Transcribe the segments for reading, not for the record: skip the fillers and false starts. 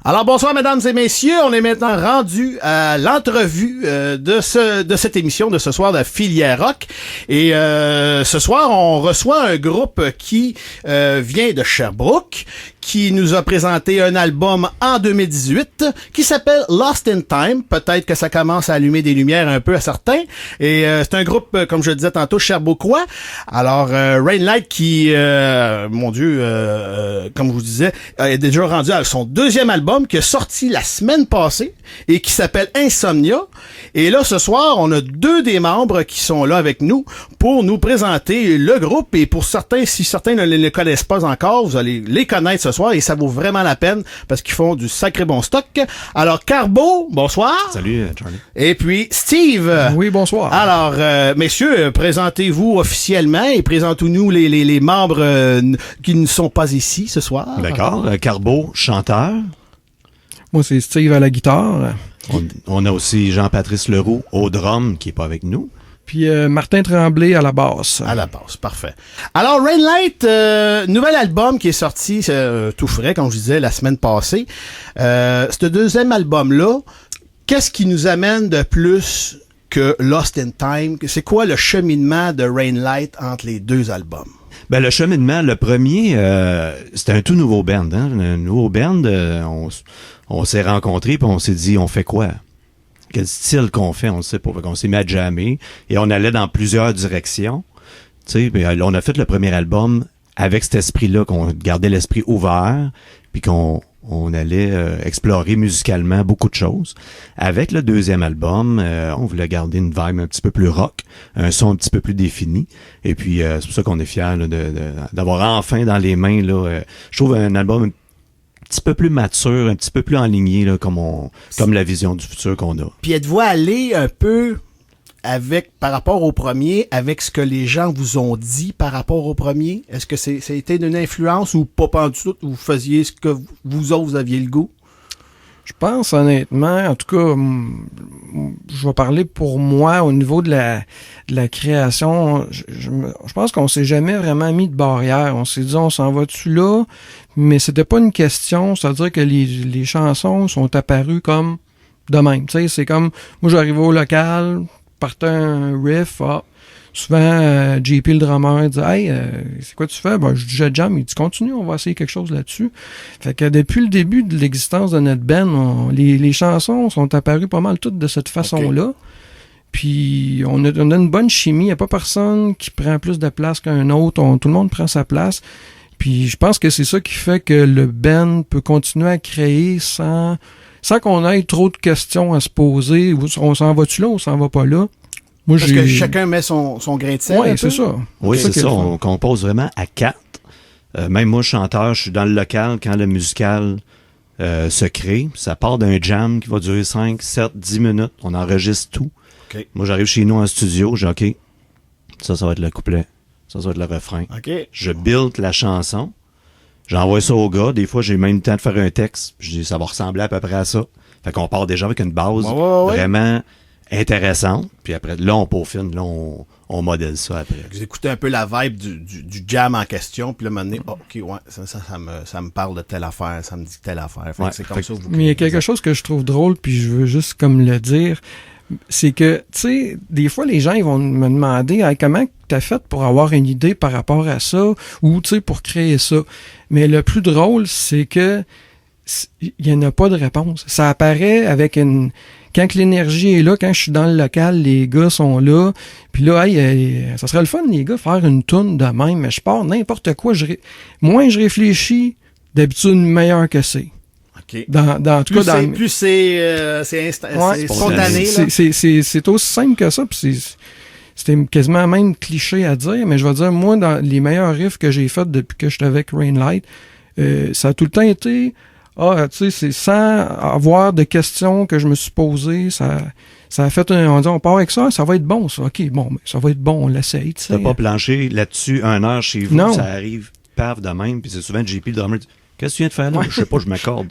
Alors bonsoir mesdames et messieurs, on est maintenant rendu à l'entrevue de cette émission de ce soir de Filière Rock et ce soir on reçoit un groupe qui vient de Sherbrooke, qui nous a présenté un album en 2018 qui s'appelle Lost in Time. Peut-être que ça commence à allumer des lumières un peu à certains. Et c'est un groupe, comme je le disais tantôt, Sherbrookeois. Alors, Rainlight qui, mon Dieu, comme je vous disais, est déjà rendu à son deuxième album qui est sorti la semaine passée et qui s'appelle Insomnia. Et là, ce soir, on a deux des membres qui sont là avec nous pour nous présenter le groupe. Et pour certains, si certains ne les connaissent pas encore, vous allez les connaître ce soir et ça vaut vraiment la peine parce qu'ils font du sacré bon stock. Alors, Carbo, bonsoir. Salut, Charlie. Et puis, Steve. Oui, bonsoir. Alors, messieurs, présentez-vous officiellement et présentez-nous les membres qui ne sont pas ici ce soir. D'accord. Carbo, chanteur. Moi, c'est Steve à la guitare. On a aussi Jean-Patrice Leroux au drum qui est pas avec nous. Puis Martin Tremblay à la basse. À la basse, parfait. Alors, Rainlight, nouvel album qui est sorti tout frais, comme je disais, la semaine passée. Ce deuxième album-là, qu'est-ce qui nous amène de plus que Lost in Time? C'est quoi le cheminement de Rainlight entre les deux albums? Ben, le cheminement, le premier, c'était un tout nouveau band. Hein? Un nouveau band, on s'est rencontrés puis on s'est dit, on fait quoi? Quel style qu'on fait, on ne sait pas. On s'est mis à jammer et on allait dans plusieurs directions. Tu sais, on a fait le premier album avec cet esprit-là, qu'on gardait l'esprit ouvert, puis qu'on allait explorer musicalement beaucoup de choses. Avec le deuxième album, on voulait garder une vibe un petit peu plus rock, un son un petit peu plus défini. Et puis, c'est pour ça qu'on est fiers là, d'avoir enfin dans les mains, là, je trouve un album un petit peu plus mature, un petit peu plus enligné, là, comme la vision du futur qu'on a. Puis êtes-vous allé un peu par rapport au premier, avec ce que les gens vous ont dit par rapport au premier? Est-ce que ça a été d'une influence ou pas du tout, vous faisiez ce que vous autres, vous aviez le goût? Je pense honnêtement, en tout cas, je vais parler pour moi au niveau de la création. Je pense qu'on s'est jamais vraiment mis de barrière. On s'est dit, on s'en va-tu là? Mais c'était pas une question, c'est-à-dire que les chansons sont apparues comme de même. Tu sais, c'est comme, moi j'arrivais au local, partais un riff, souvent, JP le drummer dit « Hey, c'est quoi tu fais? » Ben, je dis « Je jam. » Il dit « Continue, on va essayer quelque chose là-dessus. » Fait que depuis le début de l'existence de notre band, les chansons sont apparues pas mal toutes de cette façon-là. Okay. Puis on a une bonne chimie. Il n'y a pas personne qui prend plus de place qu'un autre. Tout le monde prend sa place. Puis je pense que c'est ça qui fait que le band peut continuer à créer sans qu'on ait trop de questions à se poser. On s'en va-tu là ou on s'en va pas là? Moi, parce que chacun met son grain de sel. Oui, c'est ça. Oui, c'est ça. On compose vraiment à 4. Même moi, chanteur, je suis dans le local quand le musical se crée. Ça part d'un jam qui va durer 5, 7, 10 minutes. On enregistre tout. Okay. Moi, j'arrive chez nous en studio. Je dis, OK, ça va être le couplet. Ça va être le refrain. Okay. Je build la chanson. J'envoie ça au gars. Des fois, j'ai même le temps de faire un texte. Je dis, ça va ressembler à peu près à ça. Fait qu'on part déjà avec une base vraiment intéressante. Puis après, là, on peaufine. Là, on modèle ça après. Vous écoutez un peu la vibe du jam en question. Puis là, à un moment donné, OK, ouais, ça me parle de telle affaire. Ça me dit telle affaire. Fait que c'est comme ça que vous... Mais il y a quelque chose que je trouve drôle, puis je veux juste comme le dire. C'est que, tu sais, des fois, les gens, ils vont me demander hey, comment t'as fait pour avoir une idée par rapport à ça ou, tu sais, pour créer ça. Mais le plus drôle, c'est que il n'y en a pas de réponse. Ça apparaît avec quand l'énergie est là, quand je suis dans le local, les gars sont là. Puis là, hey, ça serait le fun, les gars, faire une toune de même. Mais je pars n'importe quoi. Moins je réfléchis, d'habitude, meilleur que c'est. Okay. Dans tout cas, plus c'est spontané. C'est aussi simple que ça. Puis c'était quasiment même cliché à dire, mais je vais dire, moi, dans les meilleurs riffs que j'ai faits depuis que j'étais avec Rainlight, ça a tout le temps été, tu sais, c'est sans avoir de questions que je me suis posées, ça a fait on dit, on part avec ça va être bon, ça. OK, bon, ça va être bon, on l'essaye, tu sais. T'as pas planché là-dessus 1 heure chez vous, non. Ça arrive, paf, de même, puis c'est souvent JP le drummer dit, qu'est-ce que tu viens de faire là? Ouais. Je sais pas, je m'accorde.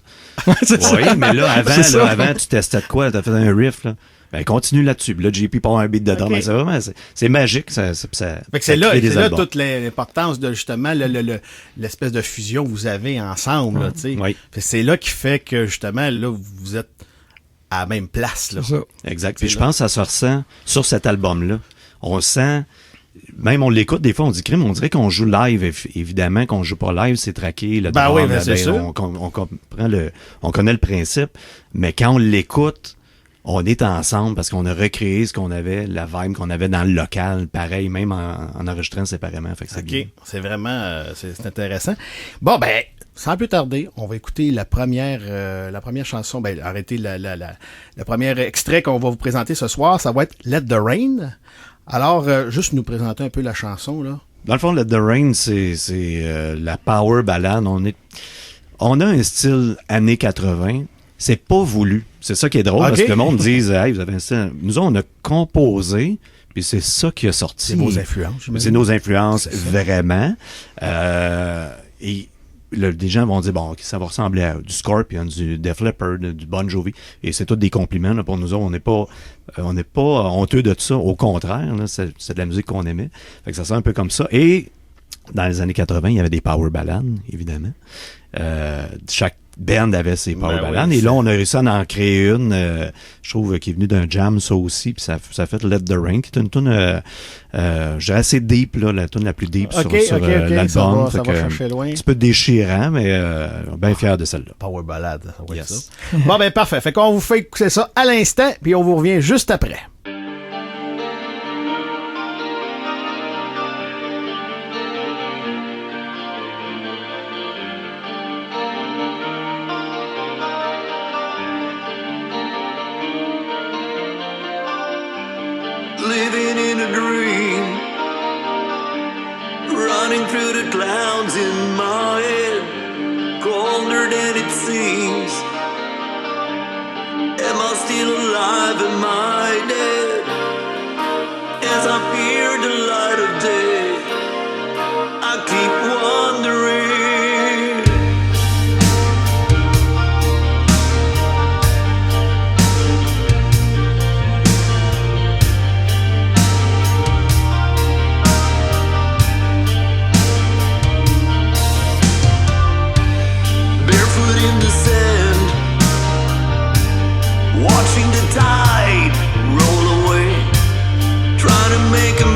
Oui, mais là, avant, tu testais de quoi? T'as fait un riff, là. Ben, continue là-dessus. Puis là, JP part un beat dedans. Ok. Mais c'est vraiment, c'est magique. Ça Fait que c'est là, crée des c'est là albums. toute l'importance de justement l'espèce de fusion que vous avez ensemble. Là, tu sais. Oui. Fait que c'est là qui fait que justement, là, vous êtes à la même place. Là. C'est ça. Exact. C'est Puis je là. pense que ça se ressent sur cet album-là. On sent, même on l'écoute des fois, on dit crime, on dirait qu'on joue live. Évidemment qu'on joue pas live, c'est traqué. Le Ben drum, oui, ben c'est sûr. on comprend on connaît le principe. Mais quand on l'écoute, on est ensemble parce qu'on a recréé ce qu'on avait, la vibe qu'on avait dans le local, pareil, même en enregistrant séparément. Fait que c'est bien. OK. C'est vraiment c'est intéressant. Bon, ben, sans plus tarder, on va écouter la première chanson. Ben, arrêtez le premier extrait qu'on va vous présenter ce soir. Ça va être Let the Rain. Alors, juste nous présenter un peu la chanson, là. Dans le fond, Let the Rain, c'est la power ballade. On a un style années 80. C'est pas voulu. C'est ça qui est drôle, OK. parce que le monde dit hey, vous avez un style. Nous, on a composé, puis c'est ça qui a sorti. C'est vos influences, j'imagine. C'est nos influences, C'est ça. vraiment. Et des gens vont dire, bon, ok, ça va ressembler à du Scorpion, du Def Leppard, du Bon Jovi. Et c'est tous des compliments là, pour nous autres. On n'est pas honteux de tout ça. Au contraire, là, c'est de la musique qu'on aimait. Fait que ça sent un peu comme ça. Et dans les années 80, il y avait des power ballades, évidemment. Chaque band avait ses power Ben ballades. oui, Et là, on a réussi à en créer une, je trouve, qui est venue d'un jam, ça aussi. Puis ça a fait Let the Rain, qui est une tune, je dirais assez deep, là, la tune la plus deep sur l'album. Ça Fait va que, chercher loin. un petit peu déchirant, mais bien fier de celle-là. Power ballade, ça va être Yes. ça. Bon, ben, parfait. Fait qu'on vous fait écouter ça à l'instant, puis on vous revient juste après. Living in a dream, running through the clouds in my head, colder than it seems. Am I still alive? Am I dead? As I fear the light of day, I keep wondering. Barefoot in the sand, watching the tide roll away, trying to make a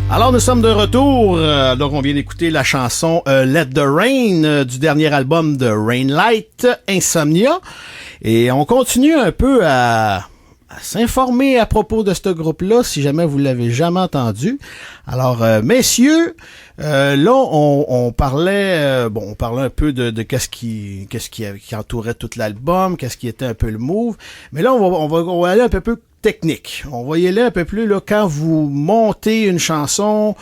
Alors, nous sommes de retour. Donc, on vient d'écouter la chanson Let the Rain du dernier album de Rainlight, Insomnia. Et on continue un peu à s'informer à propos de ce groupe-là, si jamais vous l'avez jamais entendu. Alors, messieurs, là, on parlait, on parlait un peu de qu'est-ce qui entourait tout l'album, qu'est-ce qui était un peu le move. Mais là, on va aller un peu plus technique. On va y aller un peu plus, là, quand vous montez une chanson,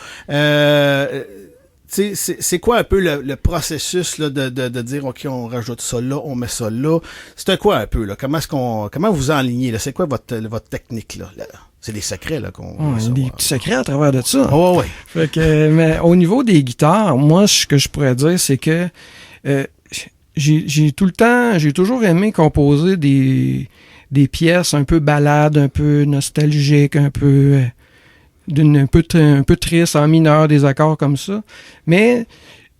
c'est quoi un peu le processus là, de dire, OK, on rajoute ça là, on met ça là. C'était quoi un peu, là? Comment vous enlignez, là? C'est quoi votre technique, là? C'est des secrets, là, qu'on des petits secrets à travers de ça. Oh, ouais. Fait que, mais au niveau des guitares, moi, ce que je pourrais dire, c'est que j'ai toujours aimé composer des pièces un peu balades, un peu nostalgiques, un peu triste, en mineur, des accords comme ça. Mais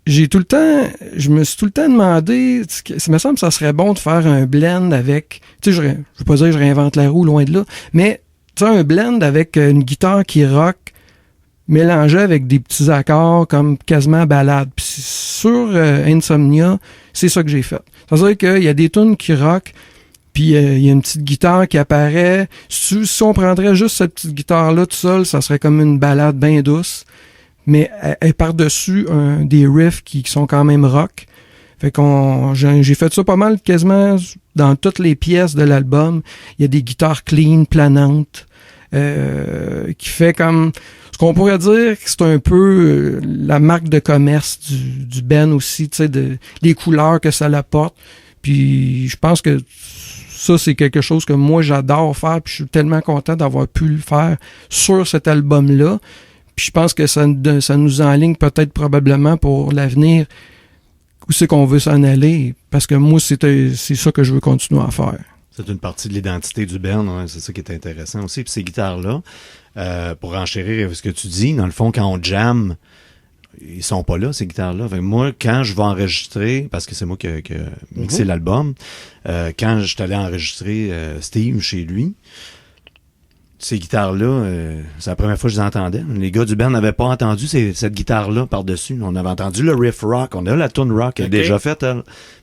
je me suis tout le temps demandé, ça me semble que ça serait bon de faire un blend avec, tu sais, je veux pas dire que je réinvente la roue, loin de là, mais tu sais, un blend avec une guitare qui rock, mélangée avec des petits accords comme quasiment balade. Puis sur Insomnia, c'est ça que j'ai fait. C'est-à-dire qu'il y a des tunes qui rock, puis il y a une petite guitare qui apparaît. Si on prendrait juste cette petite guitare-là tout seul, ça serait comme une balade bien douce. Mais elle par-dessus des riffs qui sont quand même rock. Fait j'ai fait ça pas mal quasiment dans toutes les pièces de l'album. Il y a des guitares clean, planantes, qui fait comme ce qu'on pourrait dire que c'est un peu la marque de commerce du band aussi, tu sais, les couleurs que ça apporte. Puis je pense que ça, c'est quelque chose que moi, j'adore faire, puis je suis tellement content d'avoir pu le faire sur cet album-là. Puis je pense que ça nous enligne peut-être probablement pour l'avenir où c'est qu'on veut s'en aller, parce que moi, c'est ça que je veux continuer à faire. C'est une partie de l'identité du band, hein, c'est ça qui est intéressant aussi. Puis ces guitares-là, pour renchérir ce que tu dis, dans le fond, quand on jamme, ils sont pas là, ces guitares-là. Fait que moi, quand je vais enregistrer, parce que c'est moi qui ai mixé l'album, quand je suis allé enregistrer Steve chez lui, ces guitares-là, c'est la première fois que je les entendais. Les gars du band n'avaient pas entendu cette guitare-là par-dessus. On avait entendu le riff rock, on a la tune rock déjà faite,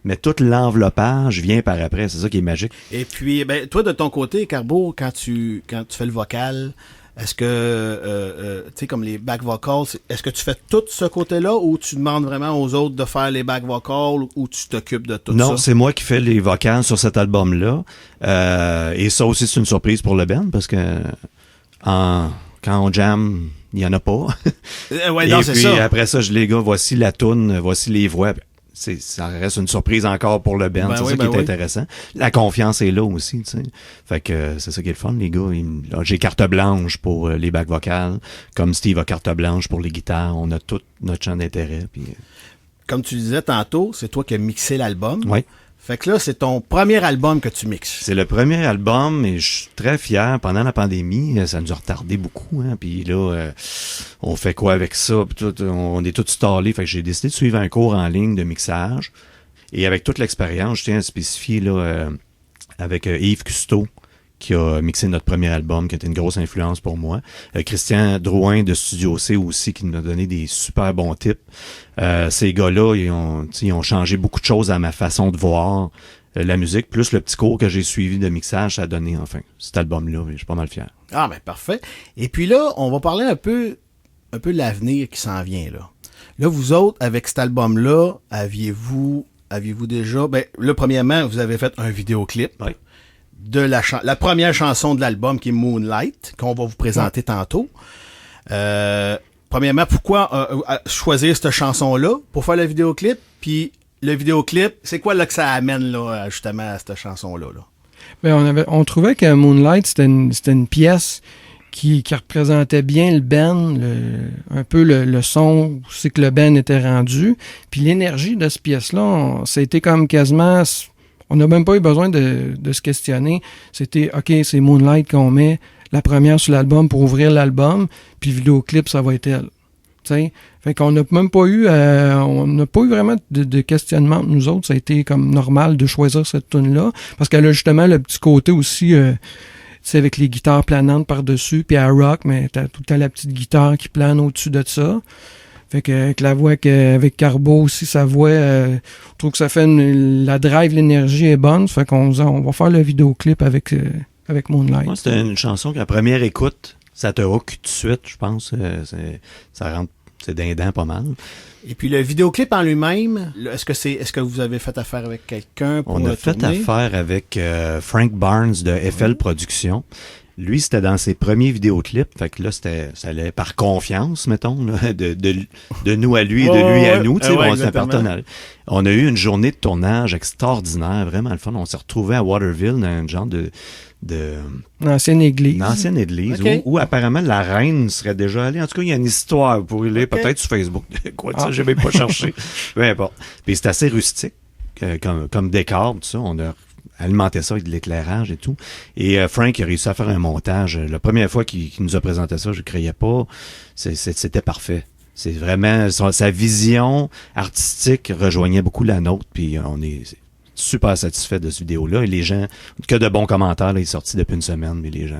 mais tout l'enveloppage vient par après. C'est ça qui est magique. Et puis, toi, de ton côté, Carbo, quand tu fais le vocal, est-ce que, tu sais, comme les back vocals, est-ce que tu fais tout ce côté-là ou tu demandes vraiment aux autres de faire les back vocals ou tu t'occupes de tout ça? Non, c'est moi qui fais les vocals sur cet album-là. Et ça aussi, c'est une surprise pour le band parce que quand on jam, il n'y en a pas. Ouais, non, c'est ça. Et puis après ça, les gars, voici la toune, voici les voix. Ça reste une surprise encore pour le band. C'est ça qui est intéressant. La confiance est là aussi, tu sais. Fait que c'est ça qui est le fun, les gars. J'ai carte blanche pour les bacs vocales, comme Steve a carte blanche pour les guitares. On a tout notre champ d'intérêt. Puis comme tu disais tantôt, c'est toi qui as mixé l'album. Oui. Fait que là, c'est ton premier album que tu mixes. C'est le premier album et je suis très fier. Pendant la pandémie, ça nous a retardé beaucoup. Hein? Puis là, on fait quoi avec ça? Puis tout, on est tout stallé. Fait que j'ai décidé de suivre un cours en ligne de mixage. Et avec toute l'expérience, je tiens à spécifier là, avec Yves Cousteau, qui a mixé notre premier album, qui a été une grosse influence pour moi. Christian Drouin de Studio C aussi, qui nous a donné des super bons tips. Ces gars-là, ils ont changé beaucoup de choses à ma façon de voir la musique, plus le petit cours que j'ai suivi de mixage, ça a donné enfin cet album-là. Je suis pas mal fier. Ah, ben parfait. Et puis là, on va parler un peu de l'avenir qui s'en vient, là. Là, vous autres, avec cet album-là, aviez-vous déjà... là, premièrement, vous avez fait un vidéoclip. Oui. De la première chanson de l'album qui est Moonlight, qu'on va vous présenter tantôt. Premièrement, pourquoi choisir cette chanson-là pour faire le vidéoclip? Puis le vidéoclip, c'est quoi là que ça amène là, justement à cette chanson-là? Là? Ben, on trouvait que Moonlight, c'était une pièce qui représentait bien le band, un peu le son où c'est que le band était rendu. Puis l'énergie de cette pièce-là, ça a été comme quasiment... On n'a même pas eu besoin de se questionner. C'était, OK, c'est Moonlight qu'on met la première sur l'album pour ouvrir l'album, puis le vidéoclip, ça va être elle. T'sais? Fait qu'on n'a même pas eu vraiment de questionnement entre nous autres. Ça a été comme normal de choisir cette tune-là, parce qu'elle a justement le petit côté aussi sais, avec les guitares planantes par-dessus, puis à rock, mais t'as tout le temps la petite guitare qui plane au-dessus de ça. Fait que avec la voix avec Carbo aussi, sa voix, je trouve que ça fait la drive, l'énergie est bonne. Fait qu'on va faire le vidéoclip avec Moonlight. Moi, c'était une chanson qu'à première écoute, ça te hook tout de suite, je pense. Ça rentre, c'est dindant pas mal. Et puis le vidéoclip en lui-même, est-ce que vous avez fait affaire avec quelqu'un pour On a le fait tourner? affaire avec Frank Barnes de FL Productions. Lui, c'était dans ses premiers vidéoclips. Fait que là, ça allait par confiance, mettons, là, de nous à lui et de lui à nous. Tu sais, c'est un partenariat. On a eu une journée de tournage extraordinaire, vraiment le fun. On s'est retrouvés à Waterville dans un genre de Une ancienne église. Une ancienne église Okay. où apparemment la reine serait déjà allée. En tout cas, il y a une histoire. Vous pourrez lire peut-être sur Facebook. Quoi de ça, j'ai même pas cherché. Peu importe. Puis c'est assez rustique comme décor, tout ça. On a alimenté ça avec de l'éclairage et tout. Et Frank a réussi à faire un montage. La première fois qu'il nous a présenté ça, je ne croyais pas. C'était parfait. C'est vraiment sa vision artistique rejoignait beaucoup la nôtre. Puis on est super satisfait de cette vidéo-là. Et les gens, que de bons commentaires, là, il est sorti depuis une semaine, mais les gens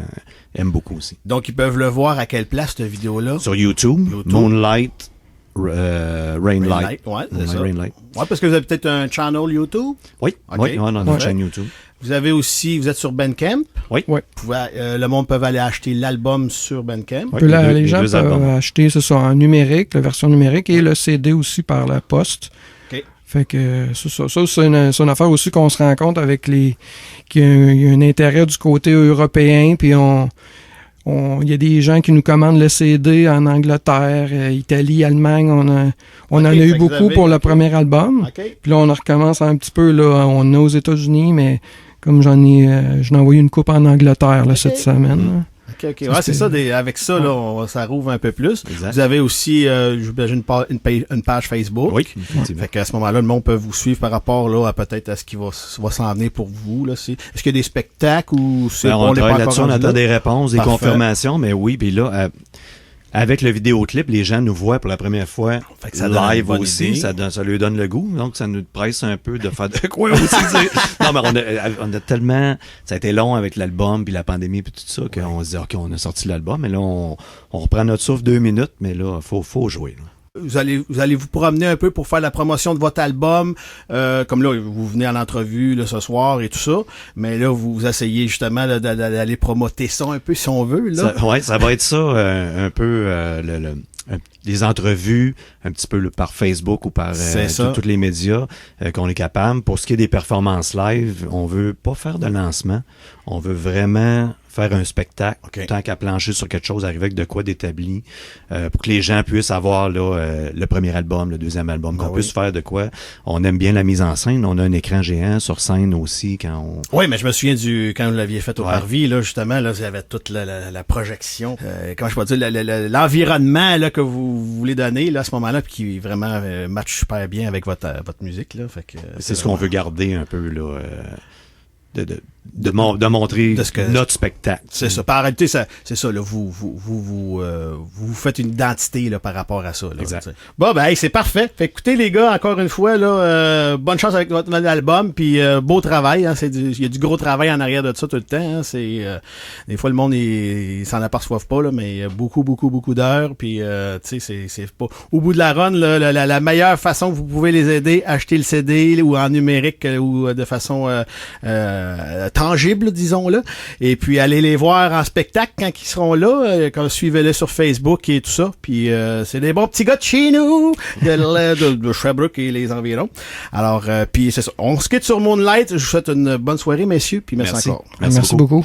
aiment beaucoup aussi. Donc, ils peuvent le voir à quelle place, cette vidéo-là? Sur YouTube. Moonlight, Rainlight. Ouais, c'est ça. Rainlight. Ouais, parce que vous avez peut-être un channel YouTube. Oui, Ok. oui, on a une chaîne YouTube. Vous êtes sur Bandcamp. Oui. Ouais. Le monde peut aller acheter l'album sur Bandcamp. Ouais. Les gens deux peuvent albums. acheter ça en numérique, la version numérique, et le CD aussi par la poste. OK. Fait que ça c'est une affaire aussi qu'on se rend compte avec qu'il y a un intérêt du côté européen, puis il y a des gens qui nous commandent le CD en Angleterre, Italie, Allemagne. On en a eu beaucoup pour le premier album. OK. Puis là, on recommence un petit peu. Là, on est aux États-Unis, mais comme j'en ai envoyé une coupe en Angleterre là, cette semaine. Là. OK. Ouais, c'est ça. Avec ça, là, ça rouvre un peu plus. Exact. Vous avez aussi, j'imagine, une page Facebook. Oui, effectivement. Fait qu'à ce moment-là, le monde peut vous suivre par rapport là, à peut-être à ce qui va s'en venir pour vous. Là. Est-ce qu'il y a des spectacles ou c'est Ben, on n'est pas travaille encore là-dessus, on rendu attend là? des réponses, des Parfait. confirmations, mais oui, puis là, avec le vidéoclip, les gens nous voient pour la première fois Fait que ça donne une live bonne aussi, idée. ça lui donne le goût, donc ça nous presse un peu de faire de quoi aussi. Non, mais on a tellement, ça a été long avec l'album, puis la pandémie, puis tout ça, qu'on se dit, OK, on a sorti l'album, mais là, on reprend notre souffle 2 minutes, mais là, faut jouer. Là. Vous allez vous promener un peu pour faire la promotion de votre album, comme là vous venez en entrevue là, ce soir et tout ça, mais là vous essayez justement là, d'aller promoter ça un peu si on veut là. Ça va être ça un peu des entrevues un petit peu par Facebook ou par tous les médias qu'on est capable. Pour ce qui est des performances live, on veut pas faire de lancement, on veut vraiment faire un spectacle, tant qu'à plancher sur quelque chose, arriver avec de quoi d'établi, pour que les gens puissent avoir là, le premier album, le deuxième album, qu'on puisse faire de quoi. On aime bien la mise en scène, on a un écran géant sur scène aussi quand on... Oui, mais je me souviens quand vous l'aviez fait au Parvis, là, justement, là, il y avait toute la projection, comment je peux dire, l'environnement là, que vous voulez donner là, à ce moment-là, puis qui vraiment match super bien avec votre musique. Là, fait que, c'est ce qu'on veut garder un peu là. De montrer notre spectacle. C'est ça. Par réalité, c'est ça. Là, vous faites une identité là, par rapport à ça. Là, exact. T'sais. Bon, ben, hey, c'est parfait. Fait écoutez, les gars, encore une fois, là, bonne chance avec votre nouvel album. Puis beau travail. Hein, il y a du gros travail en arrière de ça tout le temps. Hein, des fois, le monde ils s'en aperçoivent pas, là, mais il y a beaucoup d'heures. Puis, tu sais, c'est pas au bout de la run. Là, la meilleure façon que vous pouvez les aider, acheter le CD ou en numérique ou de façon tangible, disons-le. Et puis, allez les voir en spectacle quand ils seront là. Quand suivez-les sur Facebook et tout ça. Puis, c'est des bons petits gars de chez nous, de Sherbrooke et les environs. Alors, puis c'est ça. On se quitte sur Moonlight. Je vous souhaite une bonne soirée, messieurs. Puis merci encore. Merci beaucoup.